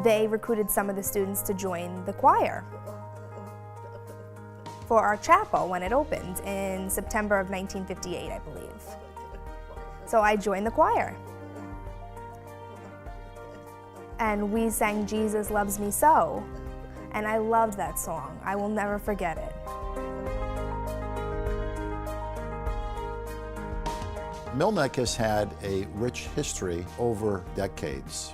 they recruited some of the students to join the choir for our chapel when it opened in September of 1958, I believe. So I joined the choir. And we sang Jesus Loves Me So. And I loved that song. I will never forget it. Mill Neck has had a rich history over decades.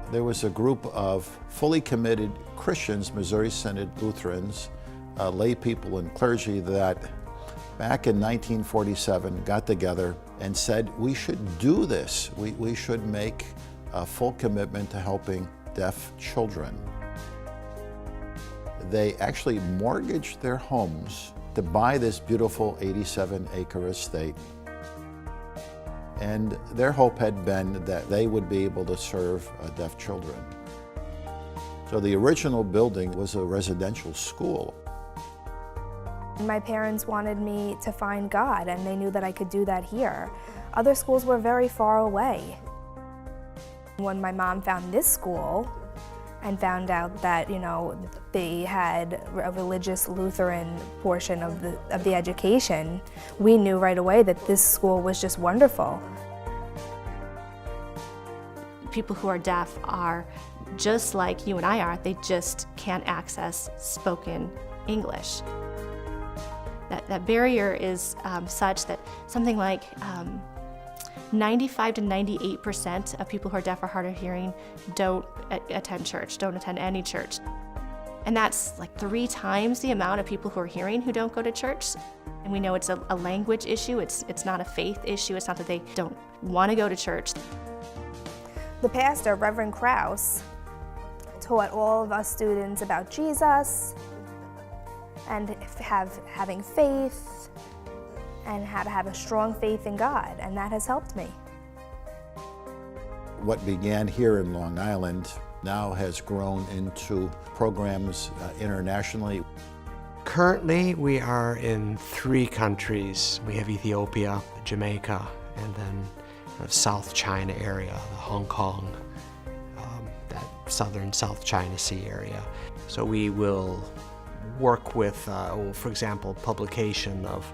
There was a group of fully committed Christians, Missouri Synod Lutherans, lay people and clergy that back in 1947 got together and said, we should do this. We should make a full commitment to helping deaf children. They actually mortgaged their homes to buy this beautiful 87-acre estate. And their hope had been that they would be able to serve deaf children. So the original building was a residential school. My parents wanted me to find God, and they knew that I could do that here. Other schools were very far away. When my mom found this school and found out that, they had a religious Lutheran portion of the education, we knew right away that this school was just wonderful. People who are deaf are just like you and I are, they just can't access spoken English. That barrier is such that something like 95 to 98% of people who are deaf or hard of hearing don't attend church, don't attend any church. And that's like 3 times the amount of people who are hearing who don't go to church. And we know it's a language issue, it's not a faith issue, it's not that they don't want to go to church. The pastor, Reverend Krause, taught all of us students about Jesus and having faith and how to have a strong faith in God, and that has helped me. What began here in Long Island now has grown into programs internationally. Currently, we are in 3 countries. We have Ethiopia, Jamaica, and then the South China area, the Hong Kong, that southern South China Sea area. So we will work with, for example, publication of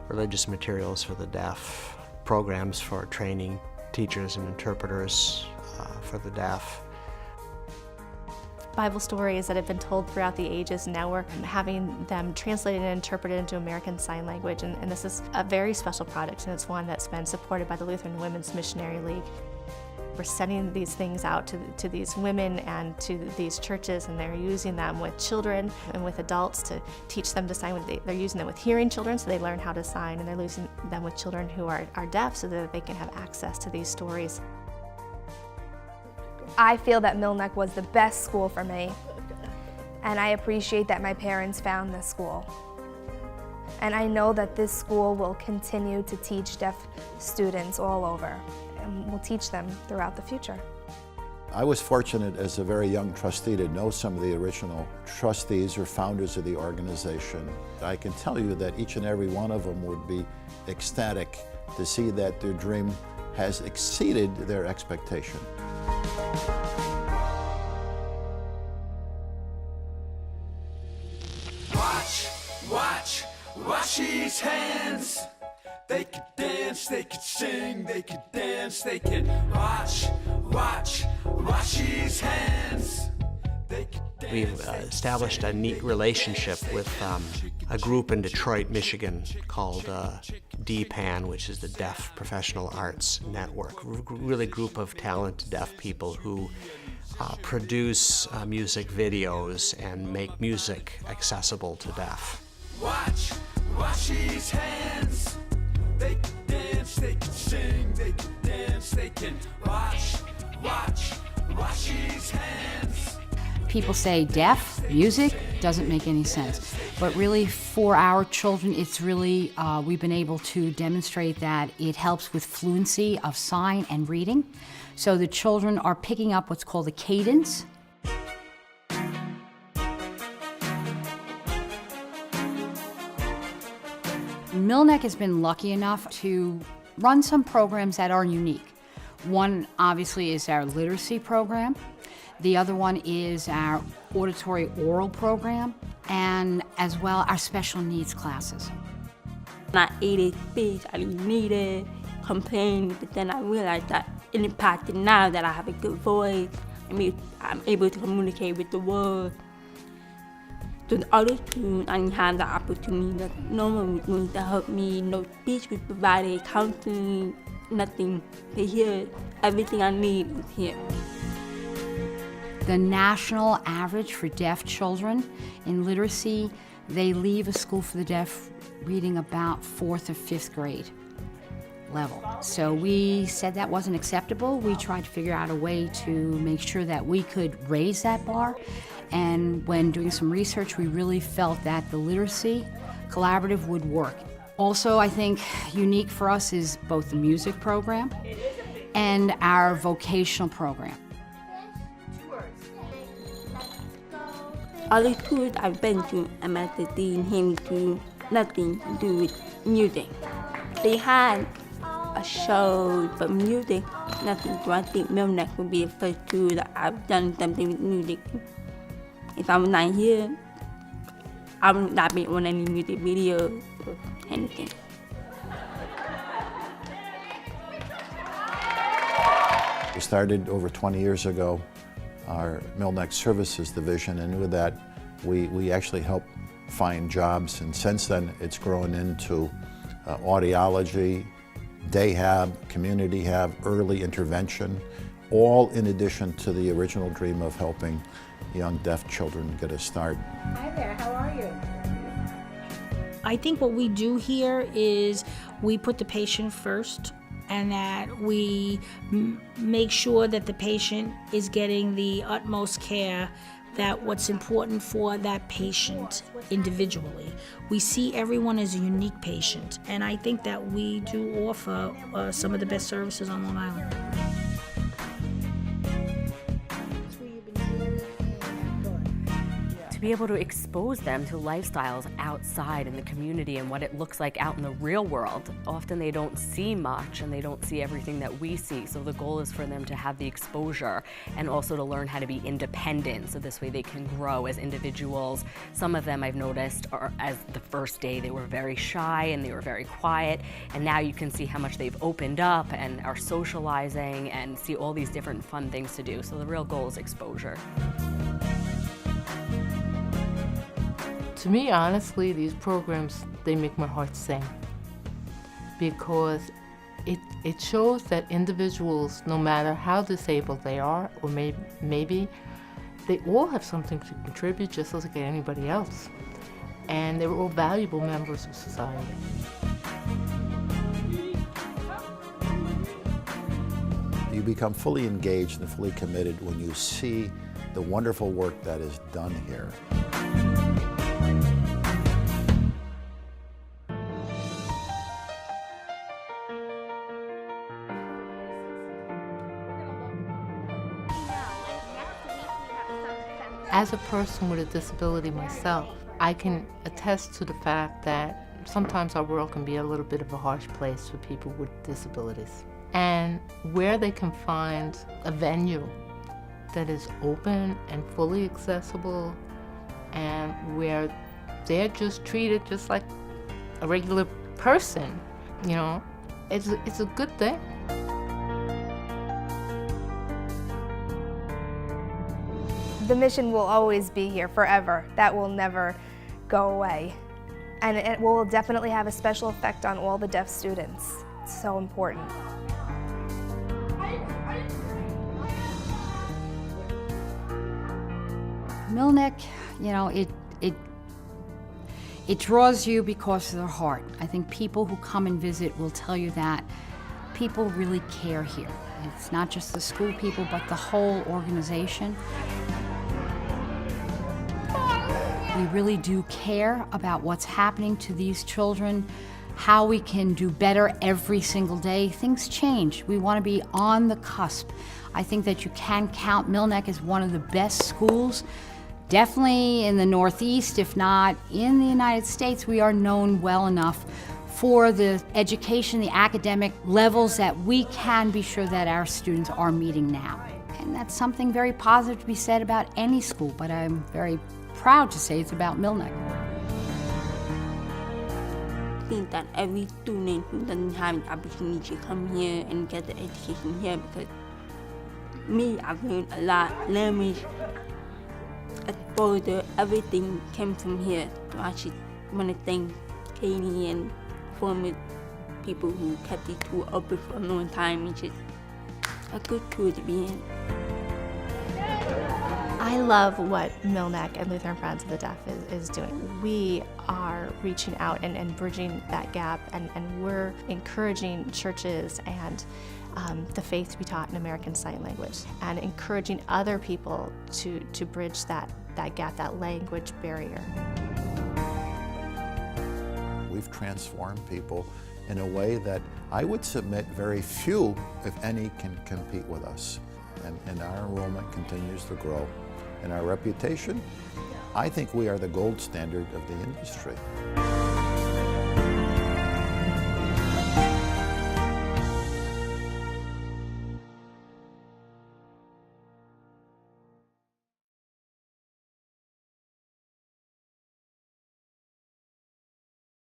religious materials for the deaf, programs for training teachers and interpreters for the deaf. Bible stories that have been told throughout the ages, now we're having them translated and interpreted into American Sign Language, and this is a very special project, and it's one that's been supported by the Lutheran Women's Missionary League. We're sending these things out to these women and to these churches, and they're using them with children and with adults to teach them to sign. They're using them with hearing children so they learn how to sign, and they're using them with children who are deaf so that they can have access to these stories. I feel that Mill Neck was the best school for me, and I appreciate that my parents found this school. And I know that this school will continue to teach deaf students all over, and will teach them throughout the future. I was fortunate as a very young trustee to know some of the original trustees or founders of the organization. I can tell you that each and every one of them would be ecstatic to see that their dream has exceeded their expectation. Watch his hands. They could dance, they could sing, they could dance, they could watch his hands. We've established a neat relationship with a group in Detroit, Michigan called DPAN, which is the Deaf Professional Arts Network. Really group of talented deaf people who produce music videos and make music accessible to deaf. Watch his hands. They can dance, they can sing, they can dance, they can watch his hands. People say deaf music doesn't make any sense, but really for our children, it's really, we've been able to demonstrate that it helps with fluency of sign and reading. So the children are picking up what's called a cadence. Mill Neck has been lucky enough to run some programs that are unique. One, obviously, is our literacy program. The other one is our auditory oral program, and as well our special needs classes. I ate speech, I needed, complained, but then I realized that in the past, now that I have a good voice, I'm able to communicate with the world. To the other students, I didn't have the opportunity that no one was going to help me, no speech was provided, counseling, nothing. They hear everything I need is here. The national average for deaf children in literacy, they leave a school for the deaf reading about 4th or 5th grade level. So we said that wasn't acceptable. We tried to figure out a way to make sure that we could raise that bar. And when doing some research, we really felt that the literacy collaborative would work. Also, I think unique for us is both the music program and our vocational program. All the tours I've been to, MSD and him to nothing to do with music. They had a show for music, nothing. So I think Milneck would be the first tour that I've done something with music. If I was not here, I would not be on any music videos or anything. We started over 20 years ago our Milneck Services Division, and with that we actually help find jobs, and since then it's grown into audiology, day hab, community hab, early intervention, all in addition to the original dream of helping young deaf children get a start. Hi there, how are you? I think what we do here is we put the patient first, and that we make sure that the patient is getting the utmost care, that what's important for that patient individually. We see everyone as a unique patient, and I think that we do offer some of the best services on Long Island. To be able to expose them to lifestyles outside in the community and what it looks like out in the real world. Often they don't see much and they don't see everything that we see. So the goal is for them to have the exposure and also to learn how to be independent. So this way they can grow as individuals. Some of them I've noticed are, as the first day they were very shy and they were very quiet. And now you can see how much they've opened up and are socializing and see all these different fun things to do. So the real goal is exposure. To me, honestly, these programs, they make my heart sing, because it shows that individuals, no matter how disabled they are, or maybe they all have something to contribute just like anybody else. And they're all valuable members of society. You become fully engaged and fully committed when you see the wonderful work that is done here. As a person with a disability myself, I can attest to the fact that sometimes our world can be a little bit of a harsh place for people with disabilities. And where they can find a venue that is open and fully accessible, and where they're just treated just like a regular person, you know, it's a good thing. The mission will always be here forever. That will never go away. And it will definitely have a special effect on all the deaf students. It's so important. Milneck, you know, it draws you because of their heart. I think people who come and visit will tell you that people really care here. It's not just the school people, but the whole organization. We really do care about what's happening to these children, how we can do better every single day. Things change. We want to be on the cusp. I think that you can count Milneck as one of the best schools, definitely in the Northeast, if not in the United States. We are known well enough for the education, the academic levels that we can be sure that our students are meeting now. And that's something very positive to be said about any school, but I'm very proud to say it's about Millneck. I think that every student who doesn't have the opportunity to come here and get the education here, because me, I've learned a lot. Language, exposure, everything came from here. So I should want to thank Katie and former people who kept these schools open for a long time. It's just a good tool to be in. I love what Millneck and Lutheran Friends of the Deaf is doing. We are reaching out and bridging that gap, and we're encouraging churches and the faith to be taught in American Sign Language, and encouraging other people to bridge that gap, that language barrier. We've transformed people in a way that I would submit very few, if any, can compete with us. And our enrollment continues to grow. And our reputation, I think we are the gold standard of the industry.